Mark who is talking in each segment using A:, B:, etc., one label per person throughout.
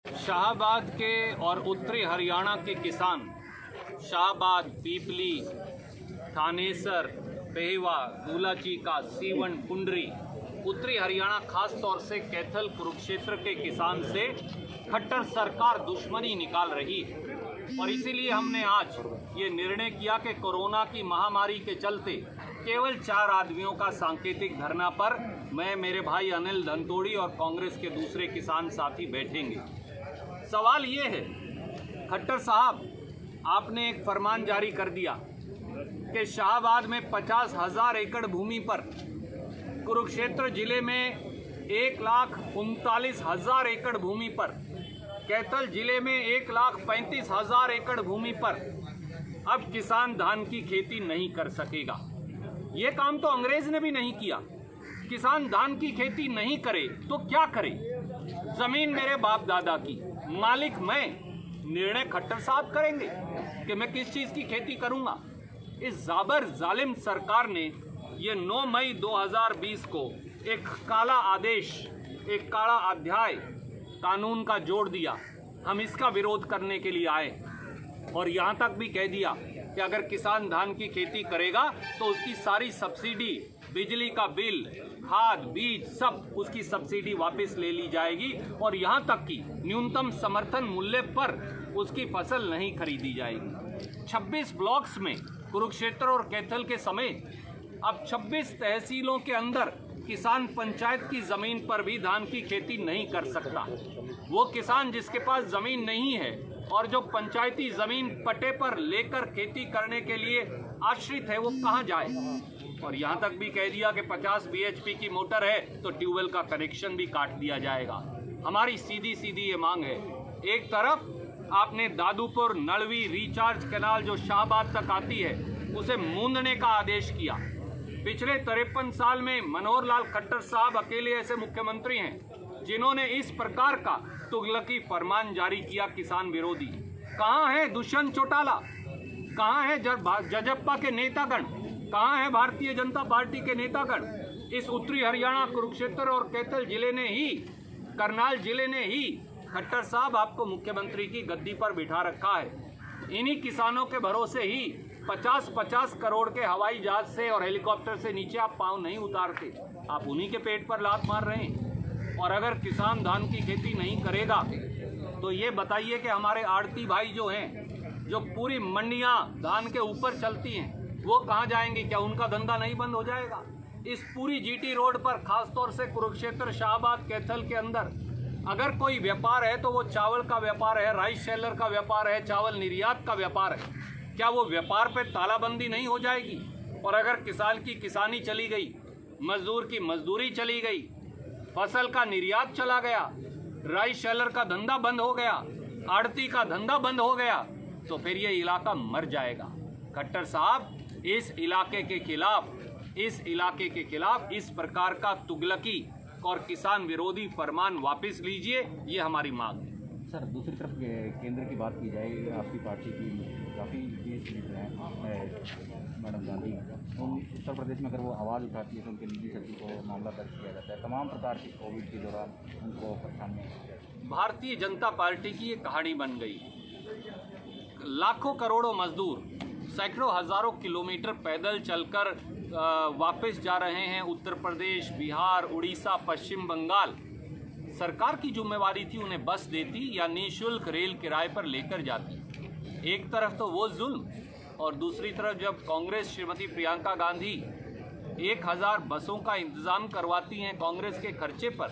A: शाहबाद के और उत्तरी हरियाणा के किसान शाहबाद, पीपली, थानेसर, पेहवा, दूलाचीका, सीवन, पुंडरी, उत्तरी हरियाणा खास तौर से कैथल, कुरुक्षेत्र के किसान से खट्टर सरकार दुश्मनी निकाल रही है। और इसीलिए हमने आज ये निर्णय किया कि कोरोना की महामारी के चलते केवल 4 आदमियों का सांकेतिक धरना पर मैं, मेरे भाई अनिल धनतोड़ी और कांग्रेस के दूसरे किसान साथी बैठेंगे। सवाल ये है, खट्टर साहब, आपने एक फरमान जारी कर दिया कि शाहबाद में 50,000 एकड़ भूमि पर, कुरुक्षेत्र जिले में 1,39,000 एकड़ भूमि पर, कैथल जिले में 1,35,000 एकड़ भूमि पर अब किसान धान की खेती नहीं कर सकेगा। ये काम तो अंग्रेज ने भी नहीं किया। किसान धान की खेती नहीं करे तो क्या करे? जमीन मेरे बाप दादा की, मालिक मैं, निर्णय खट्टर साहब करेंगे कि मैं किस चीज की खेती करूंगा। इस जाबर जालिम सरकार ने ये 9 मई 2020 को एक काला आदेश, एक काला अध्याय कानून का जोड़ दिया। हम इसका विरोध करने के लिए आए और यहाँ तक भी कह दिया कि अगर किसान धान की खेती करेगा तो उसकी सारी सब्सिडी, बिजली का बिल, खाद, बीज, सब उसकी सब्सिडी वापस ले ली जाएगी और यहाँ तक कि न्यूनतम समर्थन मूल्य पर उसकी फसल नहीं खरीदी जाएगी। 26 ब्लॉक्स में कुरुक्षेत्र और कैथल के समेत अब 26 तहसीलों के अंदर किसान पंचायत की जमीन पर भी धान की खेती नहीं कर सकता। वो किसान जिसके पास जमीन नहीं है और जो पंचायती जमीन पट्टे पर लेकर खेती करने के लिए आश्रित है, वो कहाँ जाए? और यहाँ तक भी कह दिया कि 50 BHP की मोटर है तो ट्यूबवेल का कनेक्शन भी काट दिया जाएगा। हमारी सीधी सीधी ये मांग है, एक तरफ आपने दादूपुर नलवी रिचार्ज कैनाल जो शाहबाद तक आती है उसे मूंदने का आदेश किया। पिछले 53 साल में मनोहर लाल खट्टर साहब अकेले ऐसे मुख्यमंत्री हैं जिन्होंने इस प्रकार का तुगलकी फरमान जारी किया किसान विरोधी। कहाँ है दुष्यंत चौटाला? कहाँ है जजप्पा के नेतागण? कहाँ है भारतीय जनता पार्टी के नेतागण? इस उत्तरी हरियाणा, कुरुक्षेत्र और कैथल जिले ने ही, करनाल जिले ने ही खट्टर साहब आपको मुख्यमंत्री की गद्दी पर बिठा रखा है। इन्हीं किसानों के भरोसे ही 50-50 करोड़ के हवाई जहाज से और हेलीकॉप्टर से नीचे आप पांव नहीं उतारते। आप उन्हीं के पेट पर लात मार रहे हैं। और अगर किसान धान की खेती नहीं करेगा तो ये बताइए कि हमारे आड़ती भाई जो हैं, जो पूरी मंडियां धान के ऊपर चलती हैं, वो कहाँ जाएंगे? क्या उनका धंधा नहीं बंद हो जाएगा? इस पूरी GT रोड पर, खासतौर से कुरुक्षेत्र, शाहबाद, कैथल के अंदर अगर कोई व्यापार है तो वो चावल का व्यापार है, राइस शेलर का व्यापार है, चावल निर्यात का व्यापार है। क्या वो व्यापार पे तालाबंदी नहीं हो जाएगी? और अगर किसान की किसानी चली गई, मजदूर की मजदूरी चली गई, फसल का निर्यात चला गया, राइस शेलर का धंधा बंद हो गया, आड़ती का धंधा बंद हो गया, तो फिर ये इलाका मर जाएगा। खट्टर साहब, इस इलाके के खिलाफ इस प्रकार का तुगलकी और किसान विरोधी फरमान वापस लीजिए, ये हमारी मांग है।
B: सर, दूसरी तरफ केंद्र की बात की जाए, आपकी पार्टी की काफ़ी केस लीडर हैं मैडम गांधी, उन उत्तर प्रदेश में अगर वो आवाज़ उठाती है तो उनके निजी सचिव को मामला दर्ज किया जाता है। तमाम प्रकार की कोविड के दौरान उनको परेशानियाँ की जाती है।
A: भारतीय जनता पार्टी की ये कहानी बन गई। लाखों करोड़ों मजदूर सैकड़ों हजारों किलोमीटर पैदल चलकर वापस जा रहे हैं। उत्तर प्रदेश, बिहार, उड़ीसा, पश्चिम बंगाल। सरकार की जिम्मेवारी थी उन्हें बस देती या निःशुल्क रेल किराए पर लेकर जाती। एक तरफ तो वो जुल्म, और दूसरी तरफ जब कांग्रेस श्रीमती प्रियंका गांधी 1000 बसों का इंतजाम करवाती हैं कांग्रेस के खर्चे पर,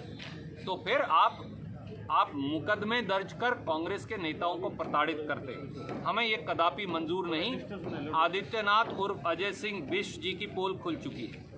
A: तो फिर आप मुकदमे दर्ज कर कांग्रेस के नेताओं को प्रताड़ित करते हैं। हमें ये कदापि मंजूर नहीं। आदित्यनाथ उर्फ अजय सिंह बिष्ट जी की पोल खुल चुकी है।